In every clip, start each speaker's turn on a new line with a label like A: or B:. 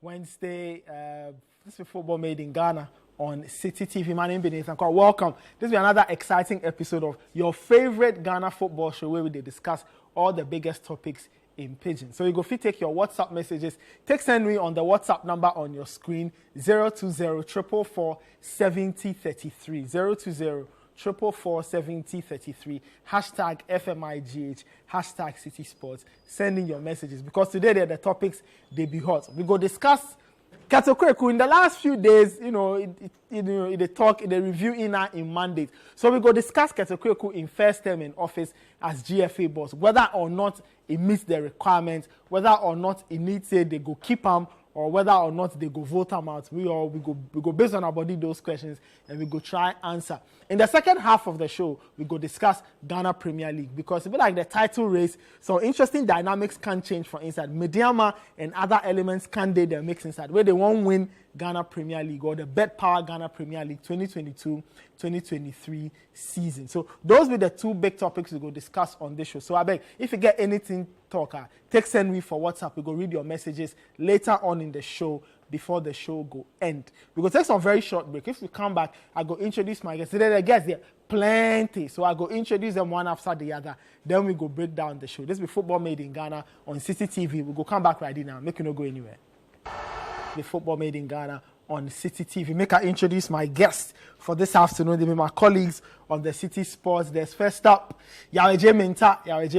A: Wednesday. This is Football Made in Ghana on Citi TV. My name is Nathan Kwao. Welcome. This will be another exciting episode of your favorite Ghana football show where we discuss all the biggest topics in Pidgin. So you go take your WhatsApp messages. Send me on the WhatsApp number on your screen 020-444-7033 020-444-7033 hashtag FMIGH hashtag Citi Sports. Send in your messages because today the topics they be hot. We go discuss Kurt Okraku in the last few days. They talk, they review in mandate. So we go discuss Kurt Okraku in first term in office as GFA boss, whether or not it meets the requirements, whether or not it needs they go keep him, or whether or not they go vote him out. We go based on our body those questions and we go try answer. In the second half of the show, we go discuss Ghana Premier League because it be like the title race. So interesting dynamics can change for inside. Mediama and other elements can they mix inside where they won't win Ghana Premier League or the Bet Power Ghana Premier League 2022-2023 season. So those were the two big topics we go discuss on this show. So I beg, if you get anything talker, send me for WhatsApp. We go read your messages later on in the show before the show go end. We go take some very short break. If we come back, I go introduce my guests. Today the guests there plenty. So I go introduce them one after the other. Then we go break down the show. This will be Football Made in Ghana on Citi TV. We go come back right now. Make you not go anywhere. The Football Made in Ghana on Citi TV. Make I introduce my guests for this afternoon. They be my colleagues on the Citi Sports Desk. First up, Yaweje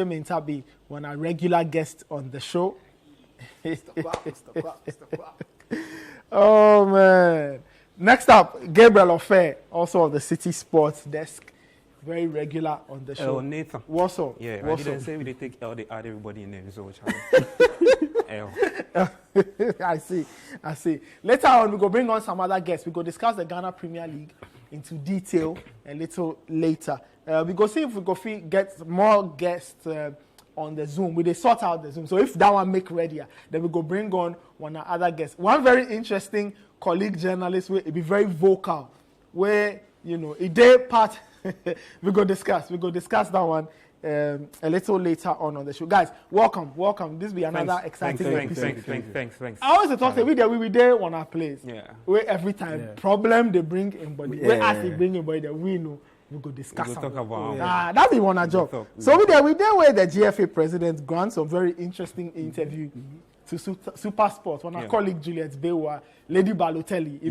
A: Minta be one a regular guest on the show. Mr. Clark. Oh man. Next up, Gabriel Ofe, also on the Citi Sports Desk. Very regular on the show.
B: Nathan.
A: What's up?
B: Yeah,
A: What's
B: I didn't
A: up?
B: say we take L, they add everybody in there. So
A: I see. Later on, we go bring on some other guests. We go discuss the Ghana Premier League into detail a little later. We go see if we go get more guests on the Zoom. We sort out the Zoom. So if that one make ready, then we go bring on one other guest. One very interesting colleague journalist will be very vocal, where a day part. we go discuss that one a little later on the show. Guys, welcome. This will be another exciting episode.
B: Thanks.
A: I always talk to we there on our place.
B: Yeah.
A: Where every time problem they bring in body. Where as they bring in body that we know we go discuss.
B: We go talk about
A: that be one job. So we there where the GFA president grants some very interesting interview to Super Sports. When our colleague Juliet Bewa, Lady Balotelli, he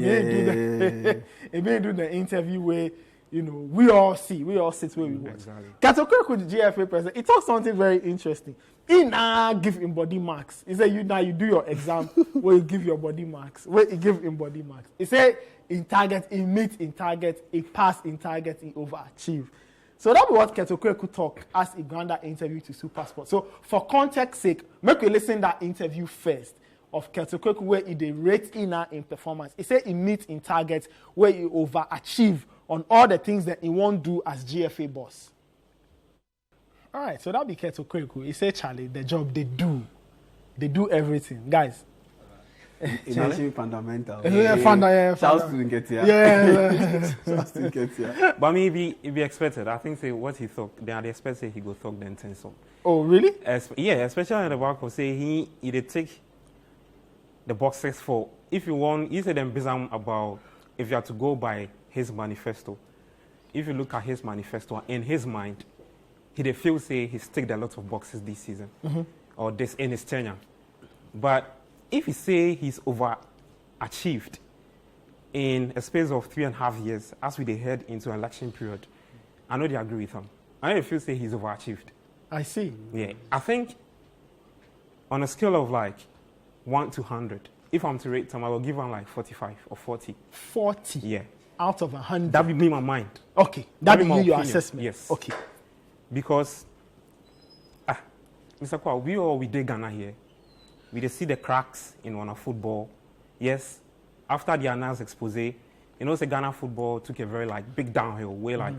A: may do the interview where we all sit where we watch.
B: Exactly.
A: Kurt Okraku, the GFA president, he talks something very interesting. He now give him body marks. He said, you do your exam where you give your body marks. Where you give him body marks. He said, in target, he meet in target, he pass in target, he overachieve. So that's what Kurt Okraku talk as a grander interview to Super Sport. So for context sake, make we listen that interview first of Kurt Okraku where he rate in performance. He said he meet in target where he overachieve on all the things that he won't do as GFA boss. All right, so that'll be Kurt Okraku. He said, Charlie, the job they do everything. Guys.
C: It's actually fundamental.
A: Shouts
C: to get here. Shouts to get here.
B: But maybe if he expected, I think say what he thought, they expected he go talk then 10 so.
A: Oh, really?
B: Especially in the back of say he did take the boxes for if you want. He said them bizarre about if you have to go by his manifesto. If you look at his manifesto, in his mind, he did feel say he's ticked a lot of boxes this season or this in his tenure. But if you say he's overachieved in a space of 3.5 years, as we head into an election period, I know they agree with him. I know feel say he's overachieved.
A: I see.
B: Yeah, I think on a scale of like 1 to 100, if I'm to rate him, I will give him like 45 or 40.
A: 40?
B: Yeah.
A: Out of 100?
B: That would be my mind.
A: Okay. That would be your
B: opinion.
A: assessment?
B: Yes.
A: Okay.
B: Because, Mr. Kwao, we did Ghana here. We did see the cracks in our football. Yes, after the announced expose, say Ghana football took a very big downhill. Where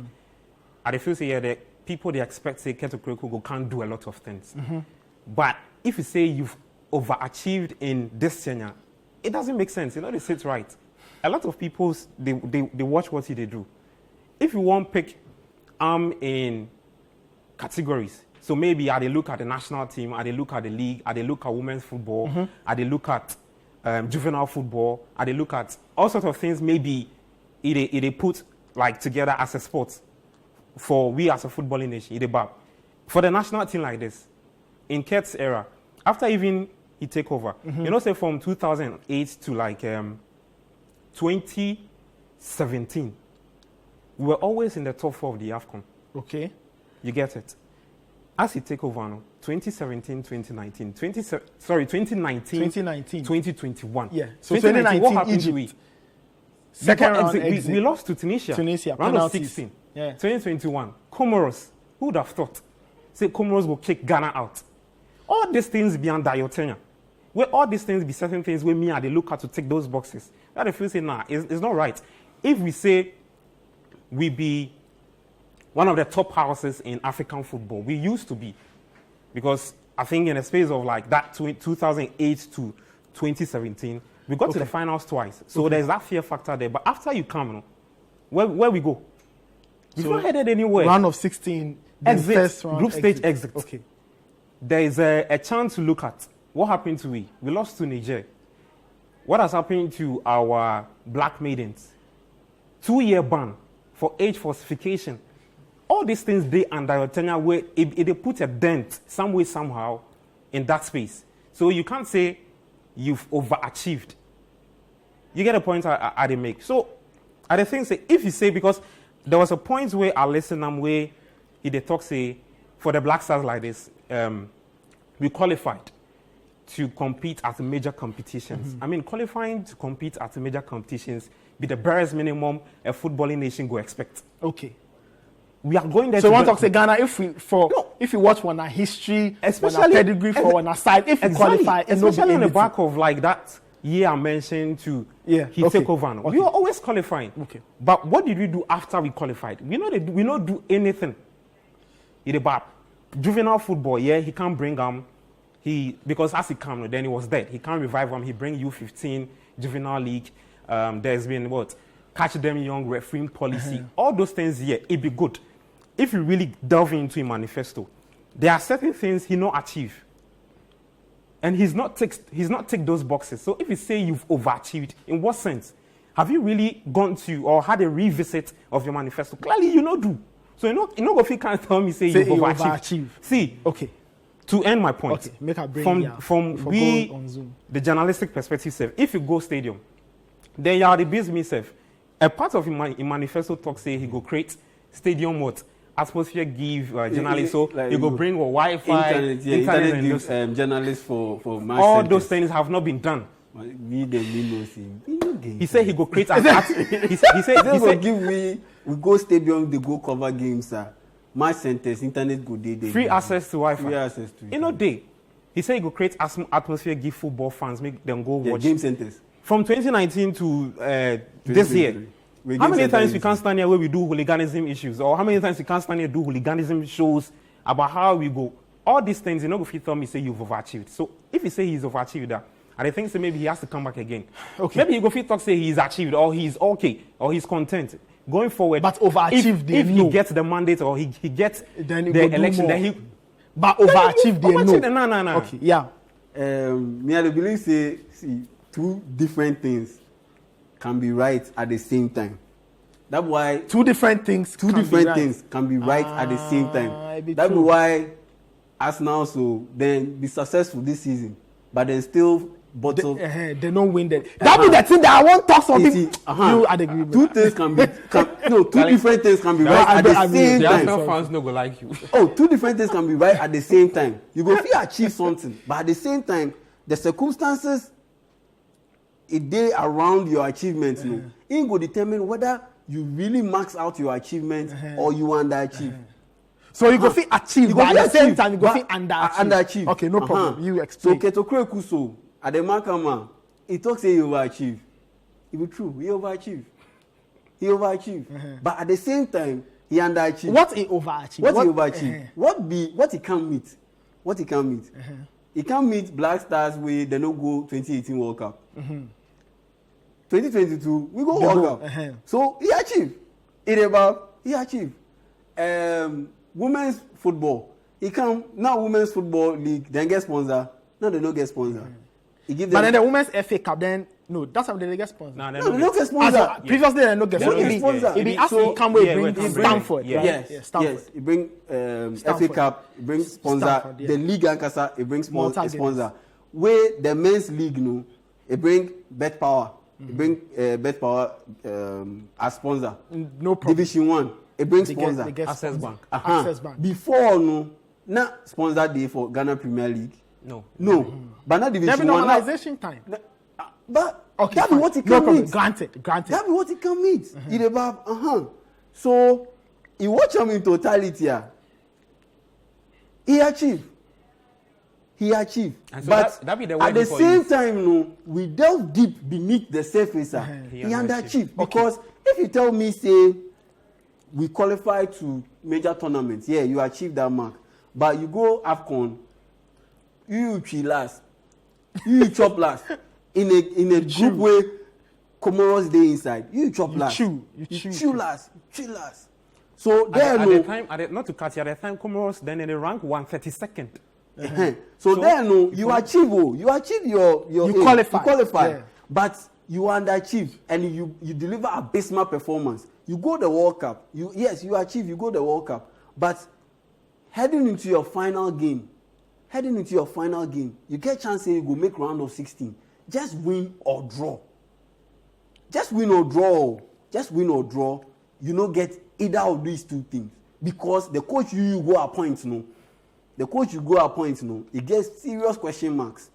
B: I feel say the people they expect say Kurt Okraku can't do a lot of things. But if you say you've overachieved in this tenure, it doesn't make sense. They sit right. A lot of people they watch what they do. If you want pick in categories. So maybe I they look at the national team, I they look at the league, I they look at women's football, I they look at juvenile football, and they look at all sorts of things. Maybe they put like together as a sport for we as a footballing nation. For the national team like this, in Kurt's era, after even he take over, you know, say from 2008 to like 2017, we were always in the top 4 of the AFCON.
A: Okay.
B: You get it? As he take over now, 2017, 2019, 2019, 2021.
A: Yeah. So 2019,
B: what happened
A: Egypt.
B: to we?
A: Second round exit.
B: We lost to Tunisia. Round
A: penalties.
B: of 16.
A: Yeah.
B: 2021, Comoros. Who would have thought? Say Comoros will kick Ghana out. All these things be under your tenure. Where all these things be certain things where me and they look at to tick those boxes. That if you say, nah, it's not right. If we say we be one of the top houses in African football, we used to be. Because I think in a space of like that 2008 to 2017, we got to the finals twice. So there's that fear factor there. But after you come, where we go? We've not headed anywhere.
A: Round of 16,
B: exit,
A: first round
B: group stage exit.
A: Okay.
B: There is a chance to look at what happened to we. We lost to Niger. What has happened to our black maidens? 2-year ban for age falsification. All these things they under your tenure where they put a dent some way somehow in that space. So you can't say you've overachieved. You get a point I didn't make. So I think say if you say, because there was a point where I listened where he talk say for the Black Stars like this, we qualified to compete at major competitions. I mean, qualifying to compete at major competitions be the barest minimum a footballing nation go expect.
A: Okay.
B: We are going there.
A: So one talks say Ghana, if you watch one history,
B: especially
A: one pedigree for one side, if you qualify,
B: especially on the back of like that year I mentioned to take over.
A: Okay.
B: We were always qualifying.
A: Okay.
B: But what did we do after we qualified? We don't do anything. About juvenile football, he can't bring because as he come, then he was dead. He can't revive him. He bring U15 juvenile league. There's been catch them young refereeing policy. All those things it be good. If you really delve into a manifesto, there are certain things he not achieve. And he's not tick those boxes. So if you say you've overachieved, in what sense? Have you really gone to or had a revisit of your manifesto? Clearly you not do. So you know if you can't tell me say you've overachieved. See,
A: okay.
B: To end my point,
A: okay. Make a brain
B: from we on Zoom. The journalistic perspective, if you go stadium, then you are the business. A part of in manifesto talk say he go create stadium atmosphere give journalists, so like you go bring Wi-Fi,
C: internet gives journalists for my
B: all
C: centers.
B: Those things have not been done. He said he go create he said
C: give we go stadium, they go cover games, my centers, internet go day.
B: Free access to Wi-Fi.
C: Free access to it.
B: You know day. He said he go create atmosphere give football fans, make them go watch
C: game centers.
B: From 2019 to this year. How many times we can't stand here where we do hooliganism issues? Or how many times we can't stand here do hooliganism shows about how we go? All these things, if you tell me, say you've overachieved. So if you say he's overachieved that, and I think so maybe he has to come back again. Okay. Maybe you go fit talk say he's achieved or he's okay or he's content. Going forward.
A: But overachieved
B: if he gets the mandate or he gets
A: then
B: the election, then he
A: but overachieved
B: no.
A: Okay, yeah.
C: Me I believe say two different things can be right at the same time. That's why
A: two different things can
C: be right at the same time. That's why Arsenal then be successful this season, but then still bottle.
A: They don't win that. That be the thing that I want to talk something. You at the agreement.
C: Two things two different things can be right at the same time.
B: The Arsenal fans no go like you.
C: Two different things can be right at the same time. You go feel achieve something, but at the same time, the circumstances they around your achievements, it will determine whether you really max out your achievement or you underachieve.
A: So you go feel achieve, but at the same time you go feel underachieve. Okay, no problem. You explain.
C: So Kurt Okraku at the Makama, he talks say he overachieve. It be true, he overachieve. But at the same time, he underachieve.
A: What he overachieve?
C: What he can't meet. He can't meet Black Stars where they don't go 2018 World Cup. 2022, we go World Cup. So he achieved. He achieved. Women's football. He come now women's football league, then get sponsor. Now they don't get sponsor.
A: But then the women's FA Cup, then no, that's how they get sponsored.
C: No, they don't get sponsored.
A: Previously, they don't get sponsored. It be after come with bring Stamford.
C: Yes, Stamford. It bring FA Cup, it brings sponsor. The league Ankasa, it brings sponsor. Where the men's league, no, it bring Bet Power. It bring Bet Power as sponsor.
A: No problem.
C: Division 1, it brings sponsor.
B: Access Bank.
A: Access Bank.
C: Before, no, not sponsor day for Ghana Premier League.
B: No.
C: But not Division 1.
A: Normalization time.
C: But
A: okay,
C: that be what it can meet.
A: Granted.
C: That be what it can meet. So, you watch him in totality. He achieved.
B: And so
C: but
B: that be the
C: at the same time, no, we delve deep beneath the surface. He underachieved. Because if you tell me, say, we qualify to major tournaments, yeah, you achieve that mark. But you go AFCON, you chill last. You chop last. In a group where Comoros day inside, you chop last. You chew last. So there
B: at the time, not to cut you, at the time Comoros then in the rank 132nd.
C: So there you achieve your
A: you qualify.
C: Yeah. But you underachieve and you deliver abysmal performance. You go the World Cup. You achieve, you go the World Cup. But heading into your final game, you get chance say you go make round of 16. Just win or draw. You don't get either of these two things. Because the coach you go appoint, it gets serious question marks.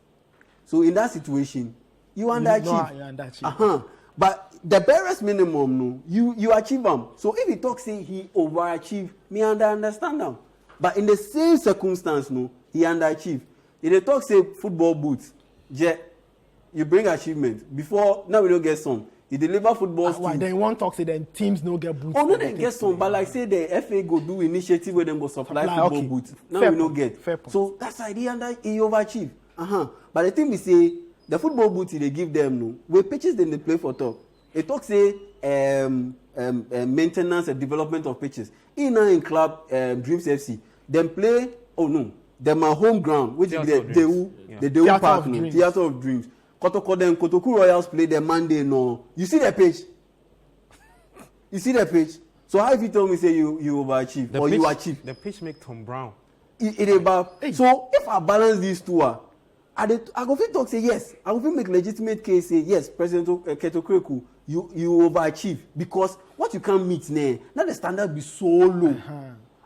C: So in that situation, you underachieve. But the barest minimum, you achieve them. So if he talks say he overachieve, me understand them. But in the same circumstance, he underachieve. If they talk say football boots, you bring achievement. Before, now we don't get some. You deliver football.
A: Why then one talk say then teams no get boots.
C: Oh no, they get some. But like say the FA go do initiative where them go supply football boots. Now fair we don't get.
A: Fair point.
C: So that's the idea and he overachieve. But the thing we say, the football boots they give them we pitches then they play for top. They talk say maintenance and development of pitches. In club Dreams FC, them play. Oh no, them are home ground, which is the Dewu Park, Theatre of Dreams. Kotoku Royals play their Monday. No, you see the pitch. So how if you tell me say you overachieve or you achieve?
B: The pitch make Tom Brown.
C: So if I balance these two, I go fit talk say yes. I go fit make legitimate case say yes. President Kurt Okraku, you overachieve because what you can't meet now. Now the standard be so low.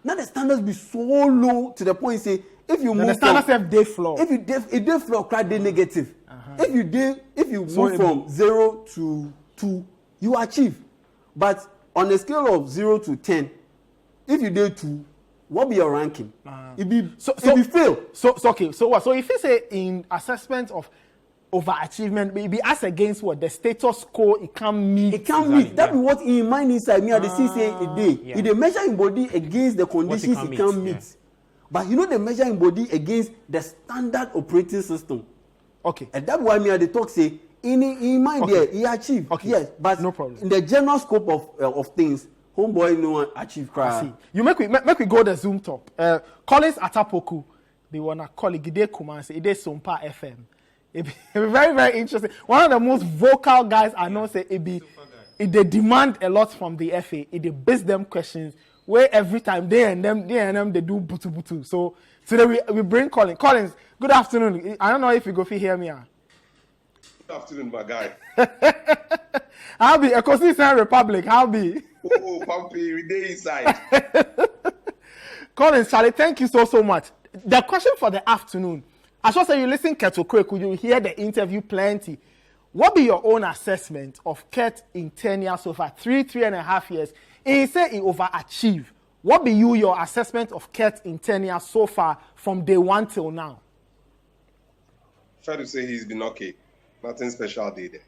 C: Now the standards be so low to the point say if you move
A: the standards have day floor.
C: If day floor, cry day negative. If you move from 0 to 2, you achieve. But on a scale of 0 to 10, if you do 2, what be your ranking? It be fail.
A: So okay. So what? So if you say in assessment of overachievement, it be as against what the status quo it can't meet.
C: It can't meet. That be what in mind inside me. I see say it day. If they measure in body against the conditions it can't meet. Yeah. But they measure in body against the standard operating system.
A: Okay.
C: And that's why me at the talk say in mind there he achieve.
A: Okay.
C: Yes, but
A: no problem.
C: In the general scope of things, homeboy no one achieve cry.
A: See. You make we go the Zoom top. Collins Atapoku, they wanna call it Gide Kumasi, it is Sompa FM. It be very, very interesting. One of the most vocal guys I know say it they demand a lot from the FA. It they base them questions where every time they and them they do butu. So today we bring Colin. Collins, good afternoon. I don't know if you go hear me.
D: Good afternoon, my guy.
A: How be a consistent republic? How be?
D: Oh, Pumpy, we day inside.
A: Collins, Charlie, thank you so much. The question for the afternoon. I should say you listen Kurt Okraku, you hear the interview plenty. What be your own assessment of Kurt in 10 years so far, 3.5 years? He said he overachieved. What be your assessment of Kurt in 10 years so far from day one till now?
D: Fair to say he's been okay. Nothing special did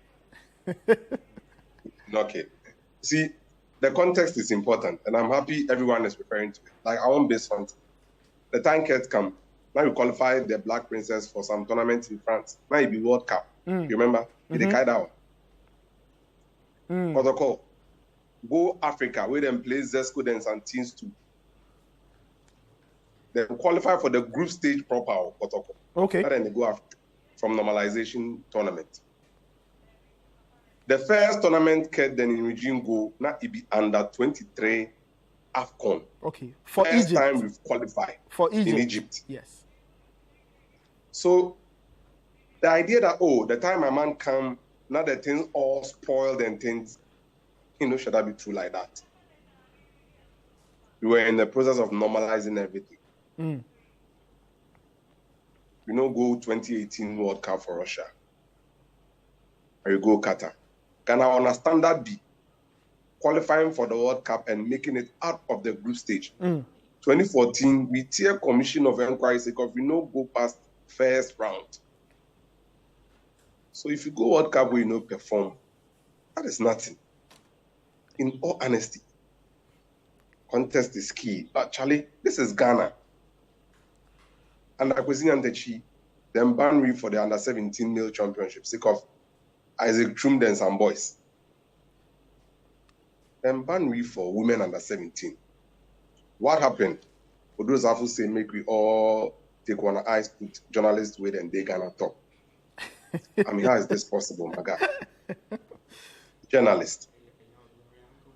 D: there. Okay. See, the context is important, and I'm happy everyone is referring to it. Like, I won't base something. The time Kurt come. Now we qualify the Black Princess for some tournament in France. Now it be World Cup. You remember? They carried out. Protocol. Go Africa, where them play Zesco and some teams too. They qualify for the group stage proper protocol.
A: Okay.
D: And then they go Africa. from normalization tournament. The first tournament Kurt then in regime go, now it be under 23 AFCON.
A: Okay. For
D: first
A: Egypt.
D: time we've qualified
A: For Egypt.
D: in Egypt.
A: Yes.
D: So the idea that, the time my man come, now the things all spoiled and things, should that be true like that? We were in the process of normalizing everything. We don't go 2018 World Cup for Russia. Or you go Qatar. Ghana on a standard B, qualifying for the World Cup and making it out of the group stage. 2014, we tear commission of inquiry because we no go past first round. So if you go World Cup where you perform, that is nothing. In all honesty, contest is key. But Charlie, this is Ghana. And Akwesi Nyantechi, then ban me for the under-17 male championship, sake of Isaac Trumden and some boys. Then ban me for women under-17. What happened? For those who say, make we all take one eyes, put journalists with, and they Ghana talk. I mean, how is this possible, my guy? Journalists.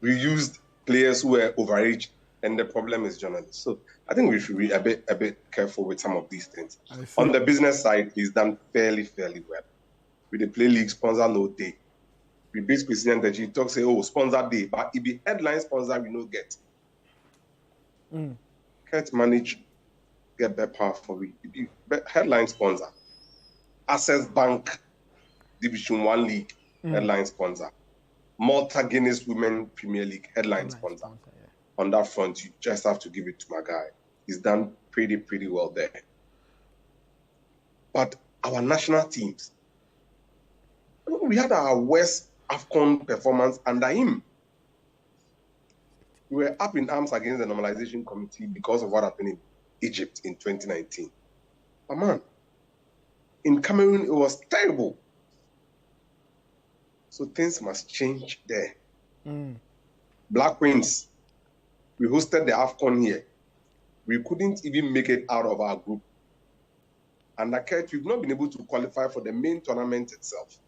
D: We used players who were overage, and the problem is journalists. So I think we should be a bit careful with some of these things. On the business side, he's done fairly well. With the play league sponsor no day. We beat President that he talks say, sponsor day, but it be headline sponsor we no get. Can't manage get better power for we. It be headline sponsor. Access Bank Division 1 League headline sponsor. Malta Guinness Women Premier League headline sponsor. On that front, you just have to give it to my guy. He's done pretty well there. But our national teams, we had our worst AFCON performance under him. We were up in arms against the normalization committee because of what happened in Egypt in 2019. But man, in Cameroon, it was terrible. So things must change there. Black Queens, we hosted the AFCON here. We couldn't even make it out of our group. And Kurt, we've not been able to qualify for the main tournament itself.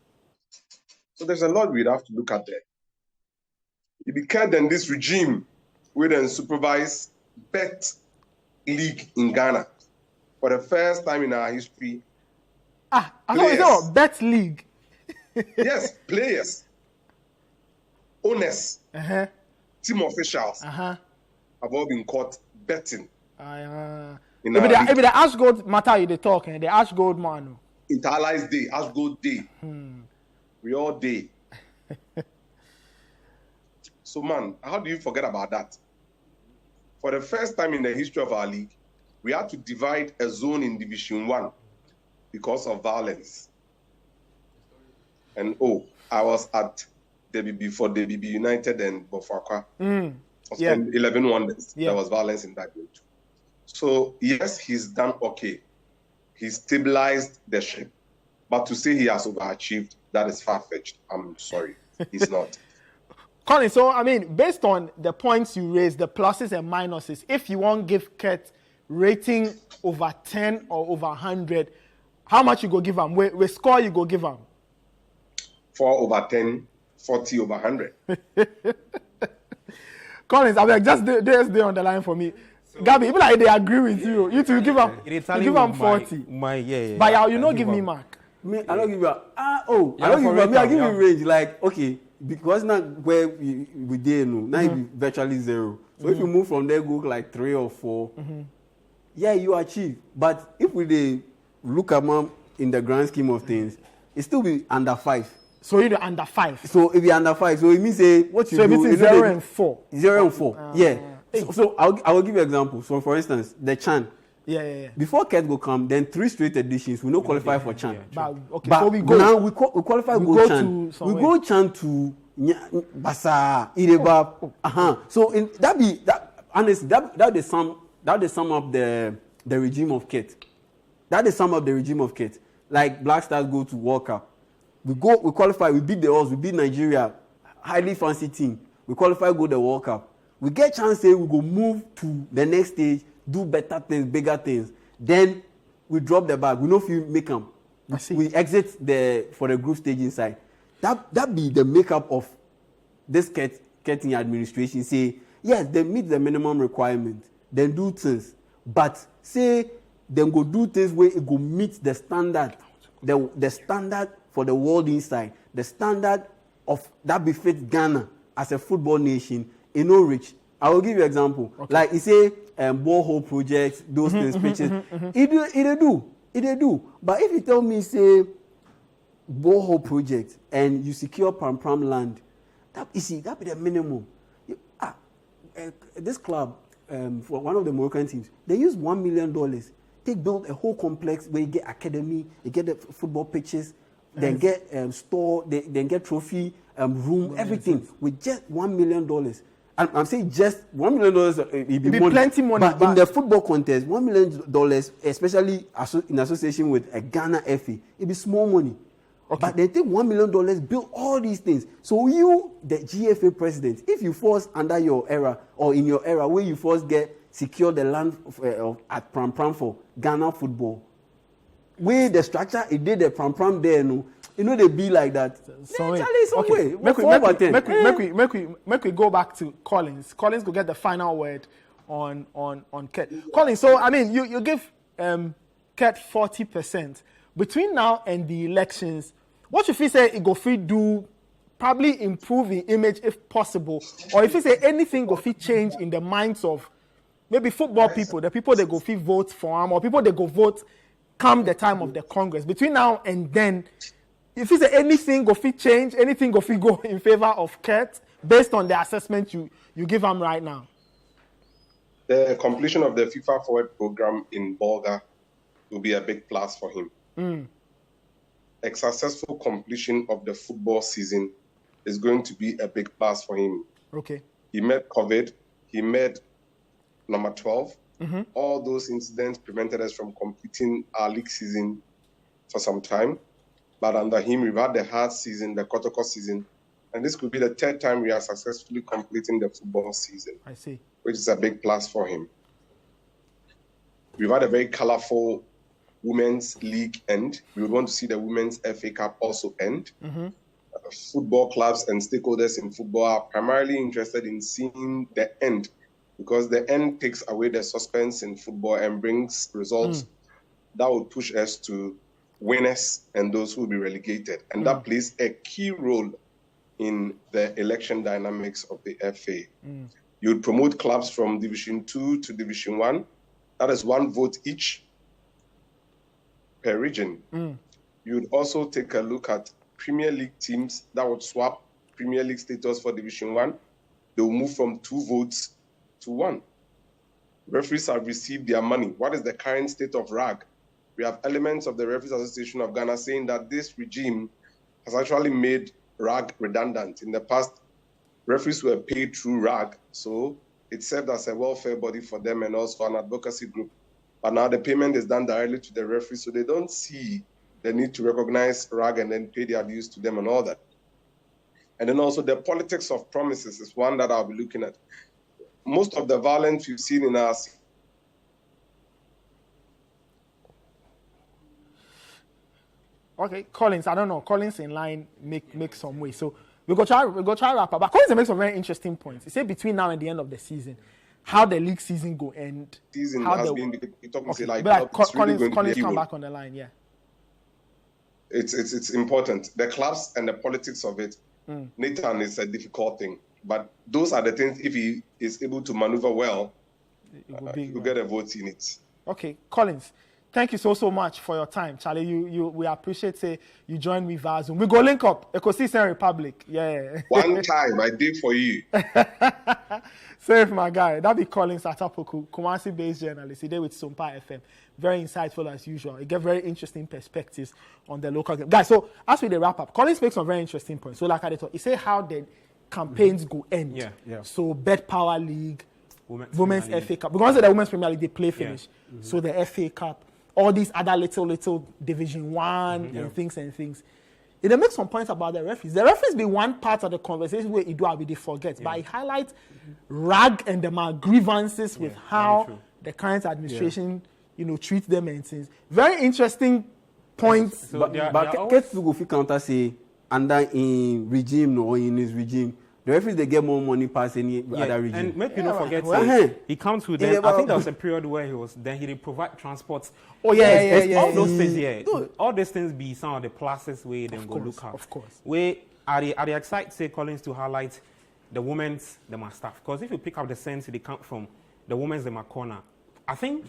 D: So there's a lot we'd have to look at there. It be Kurt and this regime will then supervise Bet League in Ghana for the first time in our history.
A: I thought it was Bet League.
D: Yes, players, owners, team officials have all been caught betting.
A: If the Ash Gold matter they talking, the Ash Gold man.
D: Interlies Day, Ash Gold Day. We all day. So man, how do you forget about that? For the first time in the history of our league, we had to divide a zone in Division 1 because of violence. And I was at before DBB United and Bofakwa. 11 wonders. There was violence in that game too. So yes, he's done okay. He's stabilized the ship. But to say he has overachieved, that is far-fetched. I'm sorry. He's not.
A: Colin, so I mean, based on the points you raised, the pluses and minuses, if you want to give Kurt rating over 10 or over 100, how much you go give him? What score you go give him?
D: 4 over 10, 40 over 100.
A: Collins, I mean, just stay on the line for me. So, Gabby, even like they agree with you. You two give him 40. But you not give me mark.
C: Me, I don't give you I don't give you me, I give you range. Like, okay, because now where we did now it be virtually 0. So if you move from there, go like 3 or 4, you achieve. But if we look at mom in the grand scheme of things, it still be under 5.
A: So you're under 5.
C: So if you're under 5, so it means what you do.
A: So it means 0 and 4.
C: 0 and 4. So I will give you an example. So for instance, the Chan. Before Kurt go come, then 3 straight editions, we no qualify for Chan. But
A: so we go
C: now we qualify go Chan. We go Chan to Basa, Ireba. So in that honestly that is sum up the regime of Kurt. That is sum up the regime of Kurt. Like Black Stars go to World Cup. We qualify, we beat the odds, we beat Nigeria, highly fancy team. We qualify, go the World Cup. We get chance say we go move to the next stage, do better things, bigger things. Then we drop the bag. We know if you make them. we exit for the group stage inside. That be the makeup of this Keting administration. Say yes, they meet the minimum requirement, then do things, but say then go do things where it go meet the standard, the standard for the world inside, the standard of that befits Ghana as a football nation. In Norwich, I will give you an example. Okay. Like you say, borehole projects, those things, pitches. It do. But if you tell me, say, borehole project and you secure Pram land, that be the minimum. This club, for one of the Moroccan teams, they use $1 million. They build a whole complex where you get academy, you get the football pitches, then get store, then get trophy room, everything with just $1 million. I'm saying just $1 million. It'd be
A: plenty money.
C: But in the football contest, $1 million, especially in association with a Ghana FA, it'd be small money. Okay. But they take $1 million, build all these things. So you, the GFA president, if you first under your era or in your era where you first secure the land at Pram for Ghana football, where the structure it did the Pram there, no. You know they be like that.
A: Make we go back to Collins. Collins will get the final word on Kurt. Collins, so I mean you give Kurt 40%. Between now and the elections, what if you say it go fit do probably improve the image if possible, or if you say anything go fit change in the minds of maybe football people, the people that go fit vote for him, or people that go vote come the time of the Congress. Between now and then, if you say anything go fit change, anything go fit go in favor of Kurt based on the assessment you give him right now?
D: The completion of the FIFA Forward program in Bulgaria will be a big plus for him. A successful completion of the football season is going to be a big plus for him.
A: Okay.
D: He met COVID. He met number 12. All those incidents prevented us from completing our league season for some time. But under him, we've had the hard season, the Kotoko season, and this could be the third time we are successfully completing the football season.
A: I see.
D: Which is a big plus for him. We've had a very colorful women's league end. We would want to see the Women's FA Cup also end. Football clubs and stakeholders in football are primarily interested in seeing the end, because the end takes away the suspense in football and brings results that will push us to winners and those who will be relegated. And that plays a key role in the election dynamics of the FA. You would promote clubs from Division 2 to Division 1. That is one vote each per region. You would also take a look at Premier League teams that would swap Premier League status for Division 1. They will move from 2 votes to 1. Referees have received their money. What is the current state of RAG? We have elements of the Referees Association of Ghana saying that this regime has actually made RAG redundant. In the past, referees were paid through RAG, so it served as a welfare body for them and also an advocacy group. But now the payment is done directly to the referees, so they don't see the need to recognize RAG and then pay their dues to them and all that. And then also the politics of promises is one that I'll be looking at. Most of the violence we've seen in our
A: Okay, Collins, I don't know. Collins in line make some way. So we go try wrap up. But Collins makes some very interesting points. He said between now and the end of the season, how the league season go end.
D: Season
A: how
D: has
A: the,
D: been
A: okay.
D: like
A: Collins come back on the line, yeah.
D: It's important. The clubs and the politics of it. Nathan is a difficult thing, but those are the things. If he is able to maneuver well, he will get a vote in it.
A: Okay, Collins. Thank you so much for your time, Charlie. We appreciate you join me via Zoom. We go link up Ecosystem Republic. Yeah.
D: One time I did for you.
A: Safe, my guy. That be Collins Atapoku, Kumasi-based journalist. He did with Sumpa FM. Very insightful as usual. He get very interesting perspectives on the local game. Guys, so as we wrap up, Collins makes some very interesting points. So like I thought, he say how the campaigns go end.
B: Yeah.
A: So Bet Power League, Women's FA Cup. Because the Women's Premier League, they play finish. Yeah. So the FA Cup. All these other little Division 1 and things. It makes some points about the referees. The referees be one part of the conversation where they forget. But he highlights RAG and the grievances with how the current administration, treats them and things. Very interesting points.
B: So
C: but Kurt go fit counter say under in regime or in his regime. The referees they get more money past any other regime.
B: And maybe not forget he comes with them. I think there was a period where he did provide transport.
A: Oh
B: all those things all these things be some of the pluses where they go look at.
A: Of course.
B: Where are they excited say Collins to highlight the women's them staff, because if you pick up the sense they come from the women's them corner, I think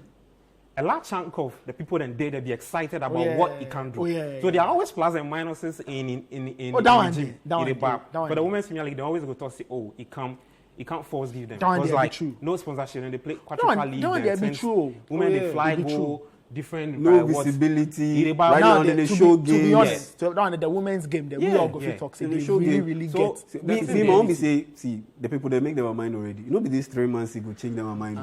B: a large chunk of the people then they be excited about what he can do. So there are always plus and minuses in but the women's Premier League they always go to say, oh, he can't force give them because like no sponsorship and they play quadruple league. Women they fly go different
C: no visibility. Right now they show games.
A: To be honest, the women's game we all go for talk. They really get.
C: Me mom be say, see the people they make their mind already. You know, be these 3 months they go change their mind.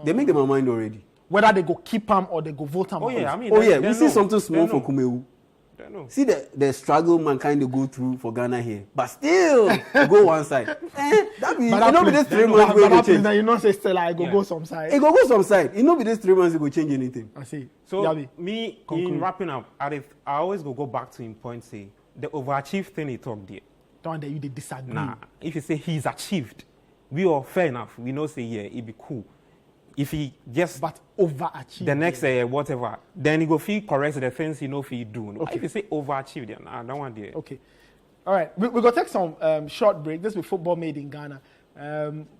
C: They make their mind already.
A: Whether they go keep them or they go vote them.
C: We see something small for Kumewu. See the struggle mankind they go through for Ghana here, but still go one side. That be be this 3 months we go change.
A: You know say Stella I go some side.
C: It go some side. It be this 3 months we go change anything.
A: I see.
B: So me in wrapping up, I always go back to him point say the overachieved thing he talked there.
A: Don't you disagree?
B: Nah, if you say he's achieved, we are fair enough. We know say it be cool. If he just
A: overachieved
B: the next whatever, then he go feel correct the things he know if he do. Okay. If you say overachieved, then I don't want to.
A: Okay, all right. We're gonna take some short break. This is football made in Ghana.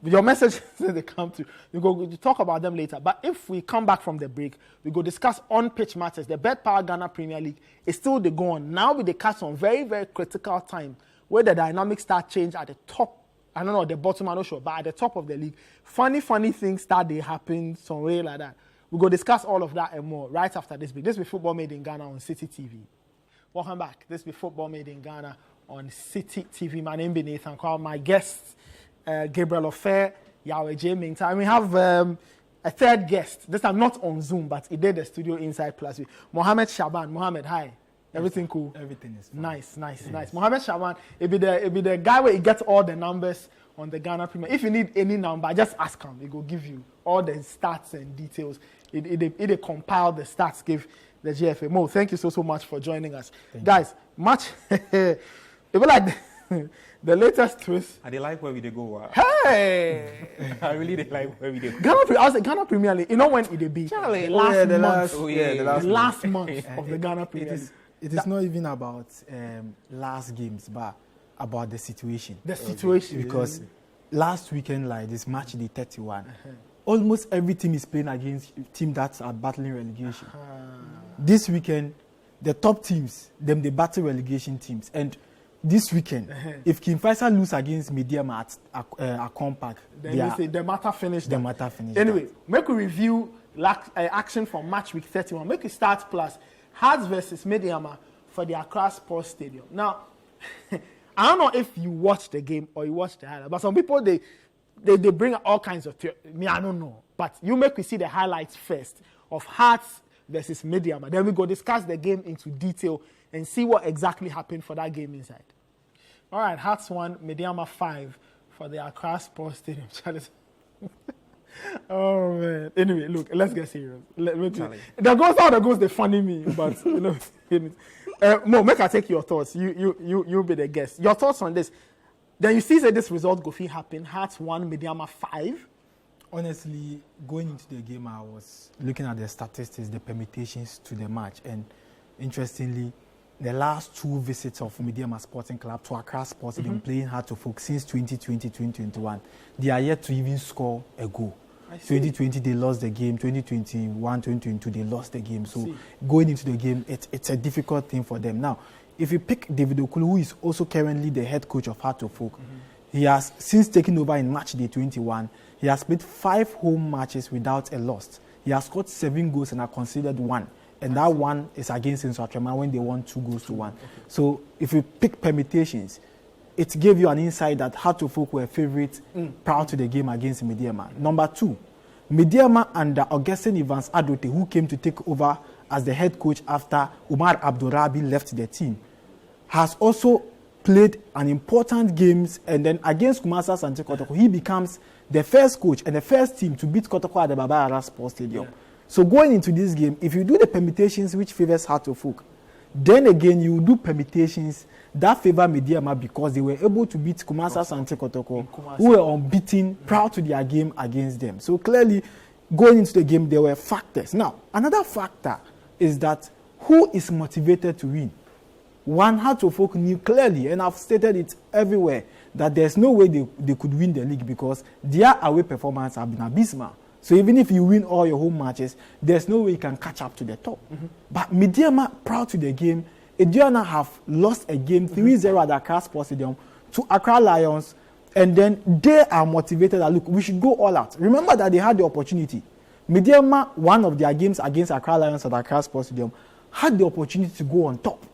A: Your messages they come to, we go to talk about them later. But if we come back from the break, we go discuss on-pitch matters. The Bet Power Ghana Premier League is still the go on. Now with the cast on very, very critical time where the dynamics start change at the top. I don't know, the bottom, I'm not sure, but at the top of the league, funny things start they happen some way like that. We'll go discuss all of that and more right after this week. This will be Football Made in Ghana on Citi TV. Welcome back. This will be Football Made in Ghana on Citi TV. My name is Nathan Kwao. My guests, Gabriel Ofer, Yahweh J. Minta. And we have a third guest. This time not on Zoom, but he did the studio inside plus. Mohammed Shaban. Mohammed, hi. Everything cool?
E: Everything is fine.
A: Nice. Mohammed Shaban, it be the guy where he gets all the numbers on the Ghana Premier. If you need any number, just ask him. He will give you all the stats and details. It compile the stats, give the GFA. Mo, thank you so much for joining us. Guys, much it was like the latest twist.
B: I like where we go.
A: Hey!
B: I really like where we go.
A: Ghana Premier League, you know when it be?
E: The
A: last month of the Ghana Premier League.
E: It is not even about last games, but about the situation.
A: The situation.
E: Because last weekend, like this match day 31, almost every team is playing against teams that are battling relegation. This weekend, the top teams, they battle relegation teams. And this weekend, if King Faisal lose against Mediama at Compact,
A: the matter finished.
E: Anyway,
A: make a review action from match week 31. Make it start plus. Hearts versus Mediama for the Accra Sports Stadium. Now, I don't know if you watched the game or you watched the highlights, but some people they bring all kinds of me. I don't know, but you make me see the highlights first of Hearts versus Mediama. Then we go discuss the game into detail and see what exactly happened for that game inside. All right, Hearts 1, Mediama 5 for the Accra Sports Stadium. Oh man. Anyway, look, let's get serious. The goals, they funny me, but you know. Mo, make I take your thoughts. You be the guest. Your thoughts on this. Then you see that this result go happen. Hearts 1, Mediama 5.
E: Honestly, going into the game, I was looking at the statistics, the permutations to the match, and interestingly, the last two visits of Mediama Sporting Club to Accra Sports have been playing hard to folk since 2020-2021. They are yet to even score a goal. 2020 they lost the game. 2021, 2022 they lost the game. So going into the game, it's a difficult thing for them. Now, if you pick David Okulu, who is also currently the head coach of Heart of Folk, he has since taken over in match day 21. He has played 5 home matches without a loss. He has scored 7 goals and has conceded 1. And that one is against Nsoatrema when they won 2-1. Okay. So if you pick permutations, it gave you an insight that Heart of Folk were favourites prior to the game against Mediama. Number 2, Mediama under Augustine Evans Adote, who came to take over as the head coach after Umar Abdurabi left the team, has also played an important games, and then against Kumasi Asante Kotoko, he becomes the first coach and the first team to beat Kotoko at the Baba Yara Sports Stadium. So going into this game, if you do the permutations which favors Hartlepool, then again you do permutations that favor Mediama because they were able to beat Kumasi Asante Kotoko, who were unbeaten prior to their game against them. So clearly, going into the game, there were factors. Now, another factor is that who is motivated to win? One Hartlepool knew clearly, and I've stated it everywhere, that there's no way they could win the league because their away performance have been abysmal. So even if you win all your home matches, there's no way you can catch up to the top. But Mediama, prior to the game, Aduana have lost a game 3-0 at Accra Sports Stadium to Accra Lions, and then they are motivated that, look, we should go all out. Remember that they had the opportunity. Mediama, one of their games against Accra Lions at Accra Sports Stadium, had the opportunity to go on top.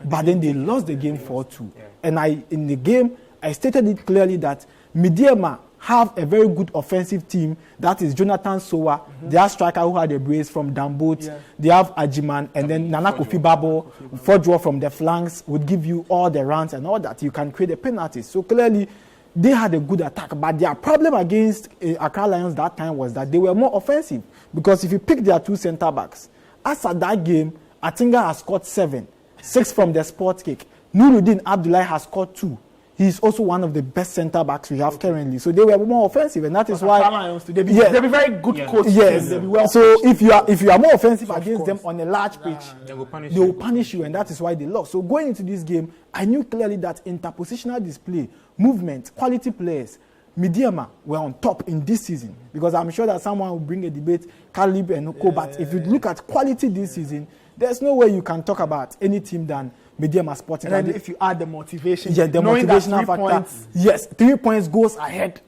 E: But then they lost the game 4-2. And in the game, I stated it clearly that Mediama have a very good offensive team. That is Jonathan Sowa, their striker who had a brace from Dambot. Yeah. They have Ajiman, and then Nana Kofi Babo, Fodro from the flanks would give you all the runs and all that. You can create the penalties. So clearly, they had a good attack. But their problem against Accra Lions that time was that they were more offensive. Because if you pick their two centre-backs, as at that game, Atinga has scored 7, 6 from the sport kick. Nuruddin Abdullahi has scored 2. He's also one of the best centre-backs we have currently. So they were more offensive, and that is why
A: they'll be very good coaches.
E: Yes. So if you are more offensive against them on a large pitch, they will punish you, and that is why they lost. So going into this game, I knew clearly that interpositional display, movement, quality players, Mediama were on top in this season. Because I'm sure that someone will bring a debate, Caleb and Oko, but if you look at quality this season, there's no way you can talk about any team than Mediama Sporting.
A: And then if you add the motivation,
E: the motivational factor, 3 points goes ahead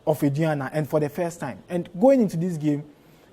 E: of Aduana, and for the first time. And going into this game,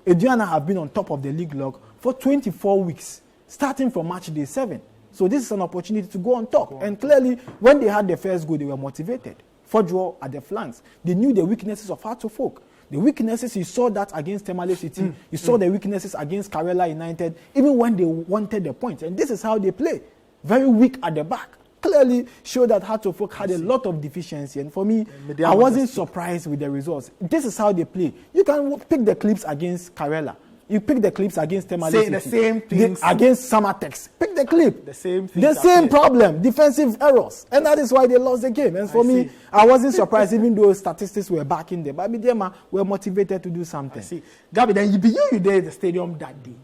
E: Aduana have been on top of the league log for 24 weeks, starting from match day 7. So this is an opportunity to go on top. And clearly, when they had the first goal, they were motivated. Draw at the flanks. They knew the weaknesses of Hartlepool. The weaknesses, you saw that against Tamale City. You saw the weaknesses against Karela United, even when they wanted the points. And this is how they play. Very weak at the back. Clearly showed that Hartlepool had a lot of deficiency. And for me, I wasn't surprised with the results. This is how they play. You can pick the clips against Karela. You pick the clips against Tamale City.
A: The same things.
E: Against Samatex. Pick the clip.
A: The same thing.
E: The same problem. Defensive errors. And that is why they lost the game. And for me, I wasn't surprised even though statistics were back in there. But Mediama were motivated to do something.
A: I see. Gabi, then you there at the stadium that day.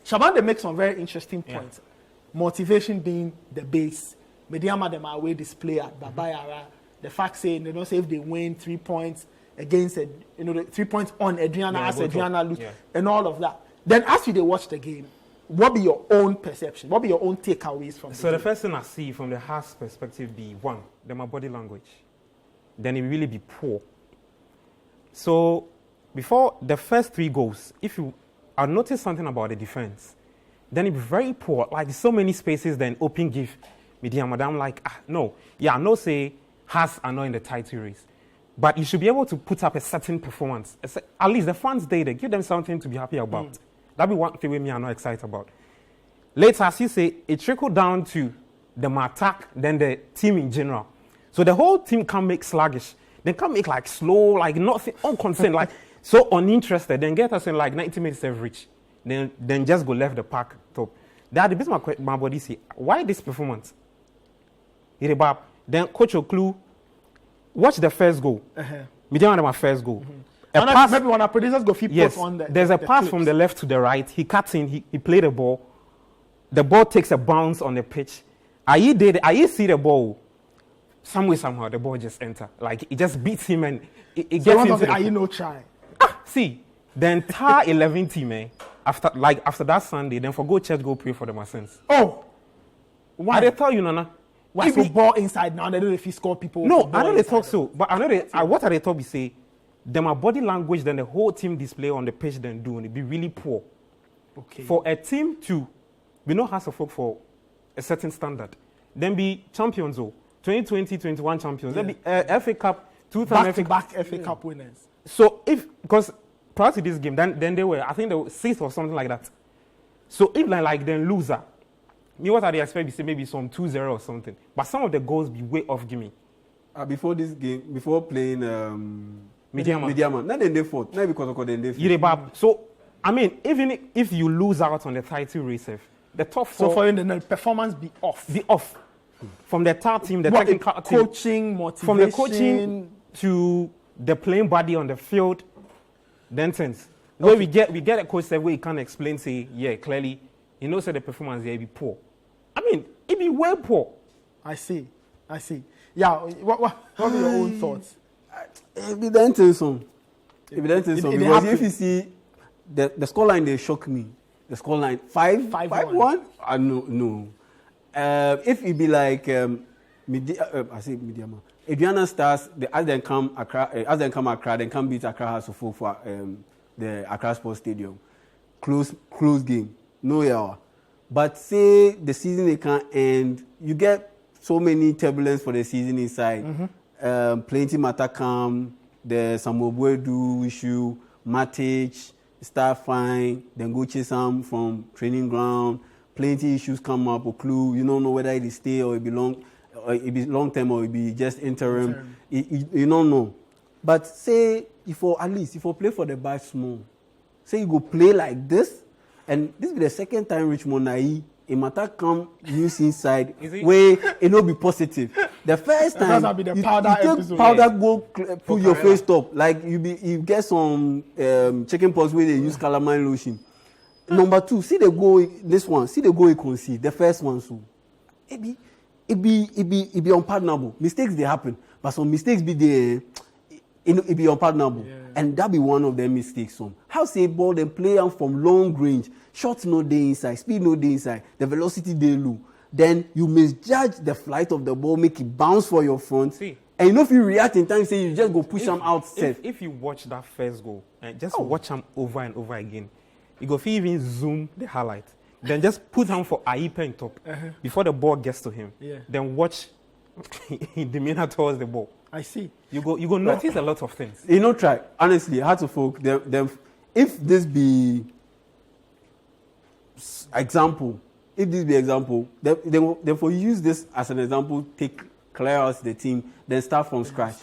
A: Shaban, they make some very interesting points. Motivation being the base. Mediama, them away display at Babayara. The fact saying they don't say if they win 3 points against the 3 points on Adriana as Adriana lose and all of that. Then as you watch the game, what be your own perception? What be your own takeaways from
B: the game? First thing I see from the Hearts perspective be one, my body language. Then it really be poor. So before the first 3 goals, I noticed something about the defense. Then it be very poor. Like so many spaces then open give Mediama. I'm like, no. Yeah, I know say Hearts are not in the title race. But you should be able to put up a certain performance. At least the fans they give them something to be happy about. That be one thing with me I'm not excited about. Later, as you say, it trickled down to the attack, then the team in general. So the whole team can make sluggish. They can make like slow, like nothing, unconcerned, like so uninterested. Then get us in like 90 minutes average. Then just go left the park top. That the bit my body say, why this performance? Then Coach Oklu. Watch the first goal. Mediama my first goal.
A: Maybe when our producers go feed on the
B: there's a pass clips. From the left to the right. He cuts in. He played the ball. The ball takes a bounce on the pitch. I see the ball. Somehow the ball just enter. Like it just beats him and it gets into
A: the... Are you no try?
B: See, the entire 11 team, after that Sunday, then for go church, go pray for them sins.
A: Oh, why?
B: I they tell you, Nana.
A: Why if you ball inside now? They don't know if you score people.
B: No, I know they talk so, but I know what are they talk? We say, then my body language, then the whole team display on the pitch, then do and it be really poor.
A: Okay.
B: For a team to, we know has to work for a certain standard, then be champions. 2020-21 champions. Then be FA Cup, 2000
A: back FA Cup winners.
B: So because prior to this game, then they were, I think they were 6th or something like that. So if then loser. Me, what are they expect? Maybe some 2-0 or something. But some of the goals be way off gimme.
C: Before this game, before playing
B: Mediama.
C: Not then they fought. Not because of then they fought.
B: So I mean, even if you lose out on the title race, the top four...
A: So for you, the performance be off.
B: Be off. From the third team, the technical team.
A: Coaching, motivation...
B: From the coaching to the playing body on the field, then things. Where we get a coach that way he can't explain, say, yeah, clearly, he knows that the performance here be poor. I mean, it be well poor.
A: I see. Yeah, what are your own thoughts?
C: It be the intention. Because if you see the scoreline, they shock me. The scoreline 5-1. No. If it be like I say Mediama, Adriana Stars, as they come Accra, they can beat Accra House of Folk for the Accra Sports Stadium. Close game, no hour. But say the season they can't end, you get so many turbulence for the season inside. Plenty matter come, the Samuel Boedu issue, Matic, start fine, then go chase some from training ground. Plenty issues come up or clue. You don't know whether it is stay or it be long term or it be just interim. You don't know. But say if you play for the bar small, say you go play like this, and this be the second time Richmond Nai a matter come use inside where it no be positive. The first time
A: be the
C: you
A: episode,
C: powder go put your face top like you get some chicken pox where they use calamine lotion. Number two, see the goal he concede. The first one, so it be unpardonable. Mistakes they happen, but some mistakes be there. It be unpardonable, and that be one of them mistakes. So how say ball then play out from long range, shots no day inside, speed no day inside, the velocity they low. Then you misjudge the flight of the ball, make it bounce for your front. See, and you know if you react in time, say you just go push them out.
B: If you watch that first goal and just watch them over and over again. You go even zoom the highlight. Then just put him for Aipe in top before the ball gets to him. Yeah. Then watch his demeanor towards the ball.
A: I see.
B: You go notice a lot of things.
C: You know, try honestly, hard to folk. If this be example, then for use this as an example, clear out the team, then start from scratch.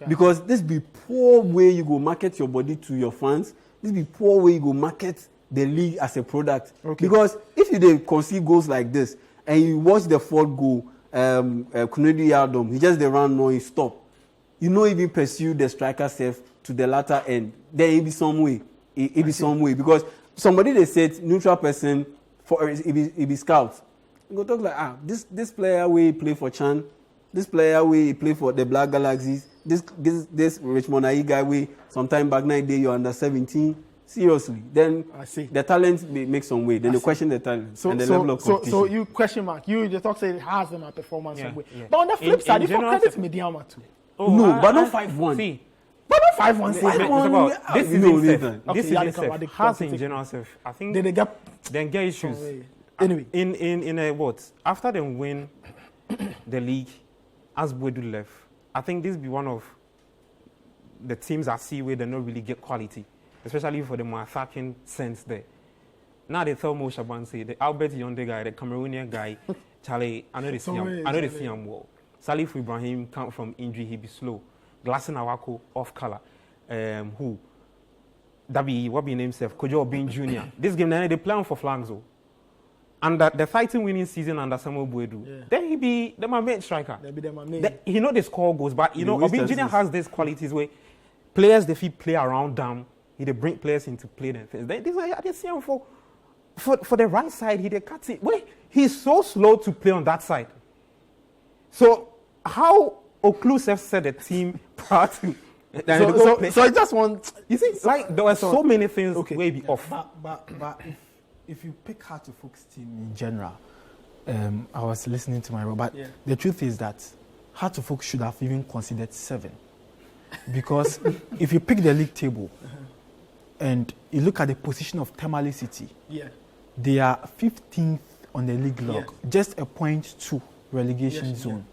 C: Because this be poor way you go market your body to your fans. This be poor way you go market the league as a product. Okay. Because if you concede goals like this and you watch the fourth goal, Kunedi Yardom, he just run no, he stop. You know, even pursue the striker self to the latter end. Then it be some way. It be some way because somebody they said neutral person for it be scouts. You go talk like this player will play for Chan, this player will play for the Black Galaxies. This Richmond Ai guy we sometime back 9 day you're under 17. Seriously, then I see the talent make some way. Then you question the talent and the level of competition. So you question mark. You just talk say it has them a performance way. Yeah. But on the flip side, if you credit Mediama too. But not 5-1.
A: But not 5-1.
B: This is has in general self. I think they get issues. Anyway, in what after they win the league, as Boedu left, I think this be one of the teams I see where they don't really get quality, especially for the more attacking sense there. Now they tell Mo Shaban say the Albert Yonde guy, the Cameroonian guy, Charlie, I know they see him well. Salif Ibrahim come from injury, he be slow. Glasson Awako off color. Who? That be what be named himself? Kojo Obin Jr. This game they play on for flanks though. And the fighting winning season under Samuel Boedu, then he be the main striker. He know the score goes, but you know Obin Jr. has these qualities where players they feel play around them. He they bring players into play and things. This I just see him for the right side. He they cut it. Wait, he's so slow to play on that side. So how Occlusive said the team prior to
A: so I just want
B: you see like there were so many things where be off.
E: But if you pick Heart to Folks team in general, I was listening to my but the truth is that Heart to Folks should have even considered 7. Because if you pick the league table and you look at the position of Tamale City, they are 15th on the league log, just a point to relegation zone.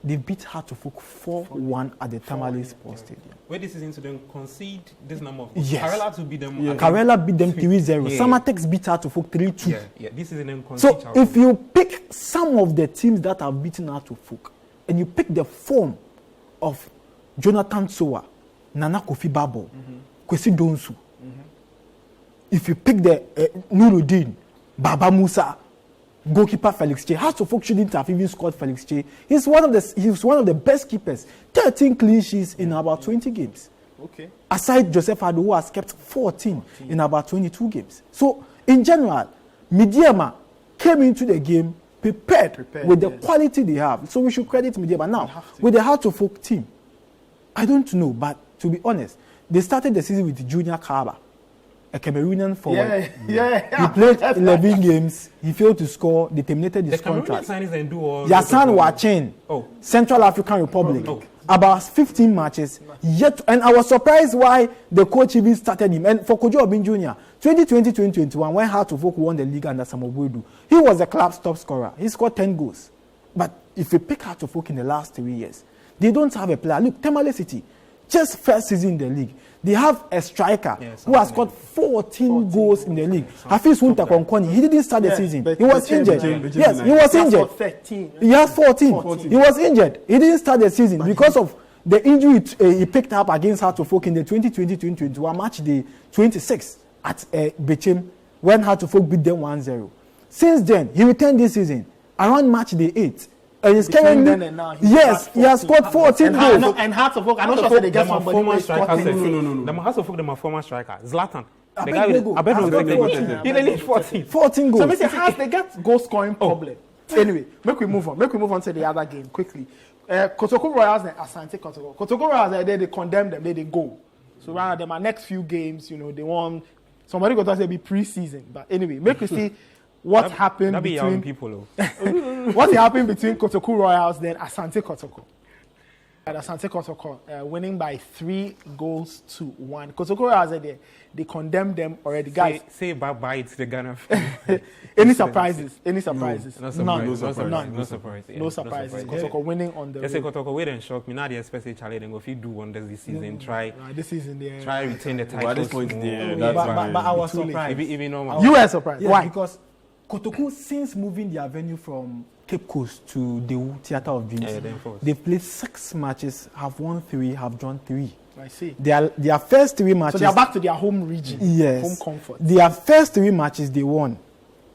E: They beat Heart to Folk 4-1 at the Tamale Sports Stadium.
B: Where this is into them concede this number of goals. Karela to beat them.
E: Karela beat them 3-0. Samatex beat Heart to Folk 3-2.
B: Yeah. This is in them concede.
E: So if you pick some of the teams that have beaten Heart to Folk and you pick the form of Jonathan Sowa, Nana Kofi Babo, Kwesi Donsu, if you pick the Nuruddin, Baba Musa, goalkeeper Felix Che, Hasselhoff shouldn't have even scored Felix Che. He's one of the best keepers. 13 clean sheets in about 20 games.
A: Okay.
E: Aside Joseph Adu, who has kept 14 in about 22 games. So, in general, Midiama came into the game prepared with the quality they have. So we should credit Midiama. Now, with the Hasselhoff team, I don't know, but to be honest, they started the season with Junior Kaba, a Cameroonian forward. He played 11 games. He failed to score. They terminated his contract. Yasan Wachen, Central African Republic. About 15 matches. Yet, and I was surprised why the coach even started him. And for Kojo Obin Jr., 2020-2021, when Hasselhoff won the league under Samobuedu, he was the club's top scorer. He scored 10 goals. But if you pick Hasselhoff in the last 3 years, they don't have a player. Look, Tamale City, just first season in the league, they have a striker who has scored 14 goals in the league. Hafiz Wunta Konkoni, he didn't start the season. He was injured. Yes, he was injured. He has 14. He was injured. He didn't start the season because of the injury he picked up against Hasselhoff in the 2020-2021 match day 26 at Bechem when Hasselhoff beat them 1-0. Since then, he returned this season around match day 8. And he's currently, he has scored 14 goals.
A: And Hasselhoff, I'm not sure they get somebody who is scoring.
B: No. Hasselhoff, the former striker, Zlatan. The guy with, he nearly 14
E: goals.
A: So Mr. they get goal scoring problem. Anyway, make we move on to the other game quickly. Kotoko Royals and Asante Kotoko. Kotoko Royals, they condemn them, they go. So rather than my next few games, they want somebody got to say be pre-season. But anyway, make we see what happened between people. What happened between Kotoko Royals then Asante Kotoko. Asante Kotoko winning by 3-1. Kotoko Royals they condemned them already. Guys,
B: say bye-bye to the Ghana.
A: Any surprises?
B: No surprise.
A: No surprises. Kotoko winning on the
B: road. Kotoko wait and shock me. Now they expect a challenge and if you do wonders this season, try retain the title.
C: At this point,
E: but I was surprised.
A: You were surprised.
E: Yes,
A: why?
E: Because Kotoko, since moving their venue from Cape Coast to the Theatre of Dreams, they've played 6 matches, have won 3, have drawn 3.
A: I see.
E: Their first 3 matches.
A: So they are back to their home region.
E: Yes.
A: Home comfort.
E: Their first 3 matches they won.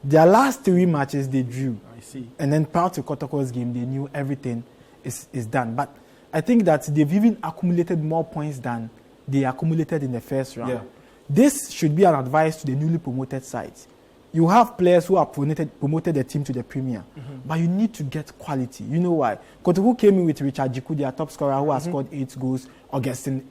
E: Their last 3 matches they drew.
A: I see.
E: And then prior to Kotoko's game, they knew everything is done. But I think that they've even accumulated more points than they accumulated in the first round.
C: Yeah.
E: This should be an advice to the newly promoted sides. You have players who have promoted the team to the Premier, but you need to get quality. You know why? Kotoko came in with Richard Jiku, their top scorer, who has scored 8 goals. Augustine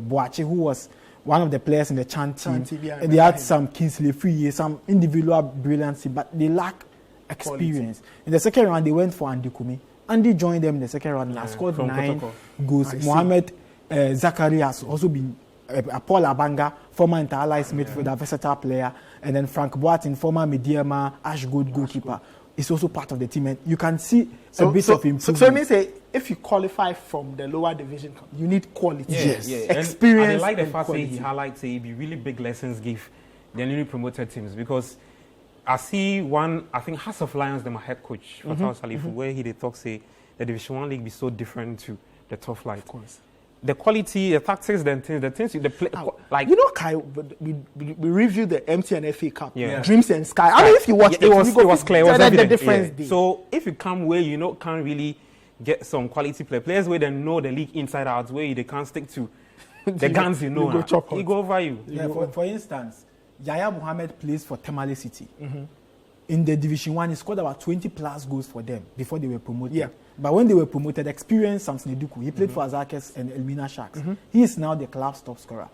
E: Boache, who was one of the players in the Chan team. And they had some Kingsley Free, some individual brilliancy, but they lack experience. Quality. In the second round, they went for Andy Kumi. Andy joined them in the second round and has scored 9 goals. Mohamed Zakari has also been Paul Abanga, former Inter-Allies midfielder, versatile player, and then Frank Boateng, former Midiama, Ashgood goalkeeper, is also part of the team. And you can see a bit of improvement.
A: So let me say, if you qualify from the lower division, you need quality.
E: Yes.
A: Experience.
B: And I like the fact that he highlights it be really big lessons give the newly promoted teams, because I see one, I think House of Lions, my head coach, Fatal Salifu, where he talks say the Division 1 league be so different to the top flight. Of course. The quality, the tactics, the things, the play, like
A: Kai, we reviewed the MTN FA Cup, Dreams and Sky. I mean, if you watch
B: it was clear. It was evident.
A: The difference.
B: So if you come where can't really get some quality players where they know the league inside out, where they can't stick to the guns, he go over you.
E: Yeah, for instance, Yaya Mohammed plays for Tamale City. In the Division 1, he scored about 20 plus goals for them before they were promoted. Yeah. But when they were promoted, experienced Samson Eduku. He played for Azakes and Elmina Sharks. He is now the club's top scorer.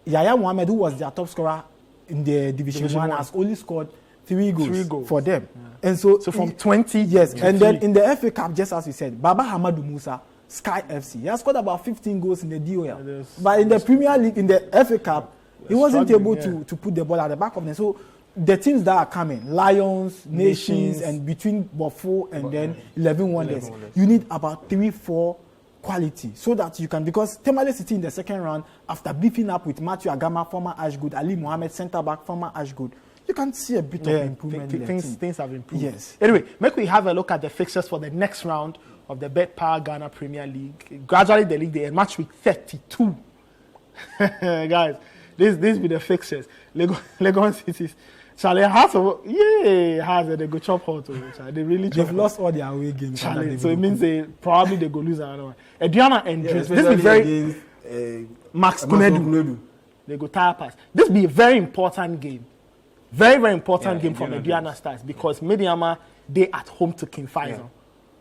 E: Yaya Mohammed, who was their top scorer in the Division 1, has only scored 3 goals for them. Yeah. And so
A: from 20,
E: yes. And then in the FA Cup, just as we said, Baba Hamadou Musa, Sky FC, he has scored about 15 goals in the DOL. But in the Premier League, in the FA Cup, he wasn't able to put the ball at the back of them. So the teams that are coming, Lions, Nations, and between Bofo and then 11 Wonders, you need about 3-4 quality so that you can, because Tamale City in the second round, after beefing up with Matthew Agama, former Ashgood, Ali Mohammed, centre back, former Ashgood, you can see a bit of improvement.
A: Things have improved.
E: Yes.
A: Anyway, make we have a look at the fixtures for the next round of the Bet Power Ghana Premier League. Gradually, the league, they match week 32. Guys, This be the fixtures. Legon Cities. Charlie has they go chop hot. They really
E: They've lost all their away games.
A: Charlie, so it means they go lose another one. Ediana and this be very Max Kunedu. They go tire pass. This be a very important game. Very, very important game from Ediana Stars because Mediama they at home to King Faisal. Yeah.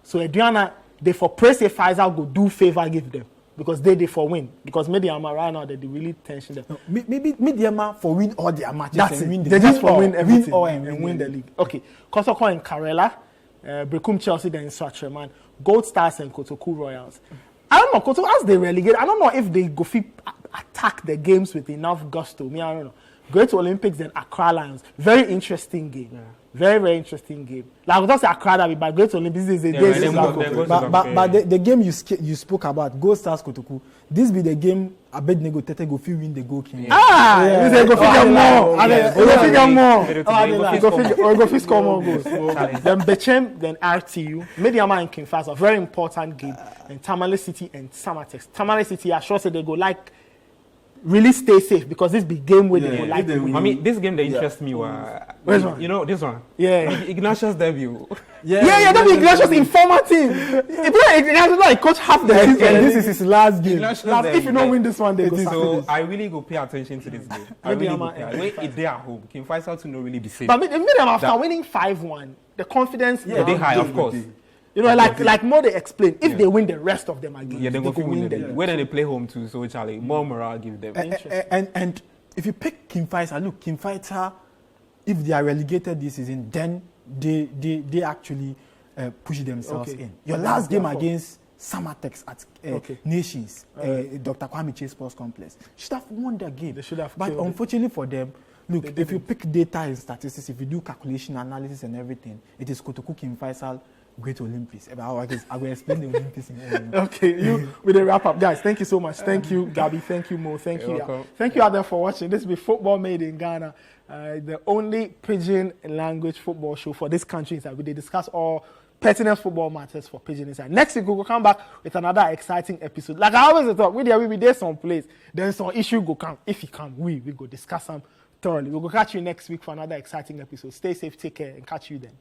A: So Ediana they for press a Faisal go do favor give them. Because they for win. Because Mediama right now they really tension them.
E: No, maybe Mediama for win all their matches.
A: That's
E: and
A: it.
E: Win the
A: they just for win everything
E: and
A: win the league. Okay. Kosoko and Karela, Brekum Chelsea then Swatcherman, Gold Stars and Kotoku Royals. I don't know, Kotoku as they relegate, I don't know if they go attack the games with enough gusto. I don't know. Great Olympics and Accra Lions. Very interesting game. Yeah. Very, very interesting game. Like, we don't say Accra, but Great Olympics is a day.
E: But the game you spoke about, Gold Stars Kotoku, this be the game Abednego Tete go feel win the goal king.
A: They go figure more. Go figure score more goals. Then Bechem, then RTU. Mediama and King Faisal, very important game. And Tamale City and Samatex. Tamale City, I sure say they go like really stay safe because this big game with them. Like
B: I mean, this game that interests me
A: Which one?
B: You know this one.
A: Yeah.
B: Ignatius debut.
A: That be Ignatius informer team. Ignatius like coach half the season. This is his last game. If you don't win this one, they go
B: so I really go pay attention to this game. I really go pay attention. Wait, if they are home, King Faisal to not really be safe.
A: But after winning 5-1, the confidence
B: they high, of course.
A: You know, like more they explain. If they win the rest of them again,
B: they go win them. Where they play home too, so Charlie, more morale give them.
E: And if you pick King Faisal, look, King Faisal, if they are relegated this season, then they actually push themselves in. Your last game against Samatex at Nations, Dr. Kwame Chase Sports Complex, should have won the game.
A: They should have.
E: But unfortunately for them, look, if you pick data and statistics, if you do calculation analysis and everything, it is Kotoku King Faisal. Great Olympics. I will explain the Olympics in
A: Okay, we will wrap up. Guys, thank you so much. Thank you, Gabi. Thank you, Mo. Thank you. Thank you out there for watching. This will be Football Made in Ghana, the only pidgin language football show for this country. We discuss all pertinent football matters for Pidgin Inside. Next week, we will come back with another exciting episode. Like I always talk, we will be there some place. Then some issue go come. If you come, we go discuss them thoroughly. We will catch you next week for another exciting episode. Stay safe, take care, and catch you then.